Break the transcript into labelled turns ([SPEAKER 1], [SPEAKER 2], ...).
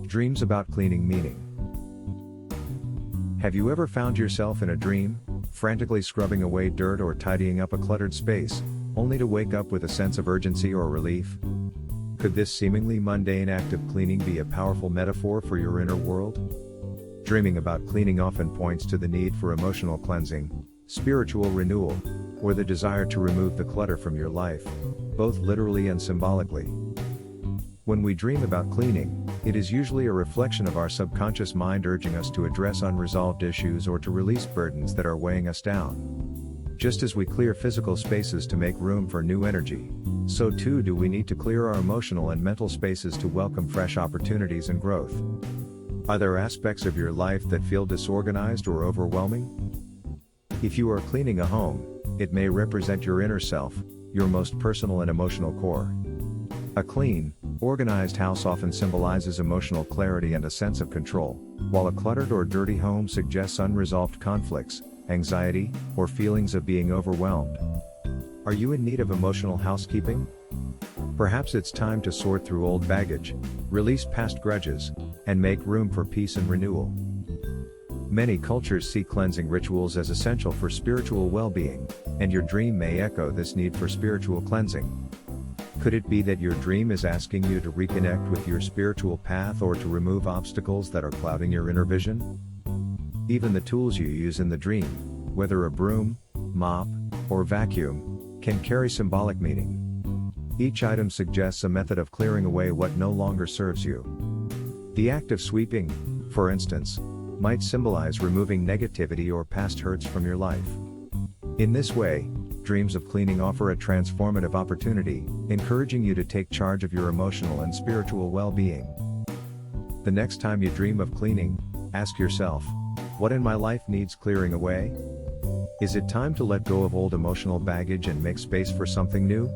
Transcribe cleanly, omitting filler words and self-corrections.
[SPEAKER 1] Dreams about cleaning meaning. Have you ever found yourself in a dream, frantically scrubbing away dirt or tidying up a cluttered space, only to wake up with a sense of urgency or relief? Could this seemingly mundane act of cleaning be a powerful metaphor for your inner world? Dreaming about cleaning often points to the need for emotional cleansing, spiritual renewal, or the desire to remove the clutter from your life, both literally and symbolically. When we dream about cleaning, it is usually a reflection of our subconscious mind urging us to address unresolved issues or to release burdens that are weighing us down. Just as we clear physical spaces to make room for new energy, so too do we need to clear our emotional and mental spaces to welcome fresh opportunities and growth. Are there aspects of your life that feel disorganized or overwhelming? If you are cleaning a home, it may represent your inner self, your most personal and emotional core. A clean, organized house often symbolizes emotional clarity and a sense of control, while a cluttered or dirty home suggests unresolved conflicts, anxiety, or feelings of being overwhelmed. Are you in need of emotional housekeeping? Perhaps it's time to sort through old baggage, release past grudges, and make room for peace and renewal. Many cultures see cleansing rituals as essential for spiritual well-being, and your dream may echo this need for spiritual cleansing. Could it be that your dream is asking you to reconnect with your spiritual path or to remove obstacles that are clouding your inner vision? Even the tools you use in the dream, whether a broom, mop, or vacuum, can carry symbolic meaning. Each item suggests a method of clearing away what no longer serves you. The act of sweeping, for instance, might symbolize removing negativity or past hurts from your life. In this way, dreams of cleaning offer a transformative opportunity, encouraging you to take charge of your emotional and spiritual well-being. The next time you dream of cleaning, ask yourself, what in my life needs clearing away? Is it time to let go of old emotional baggage and make space for something new?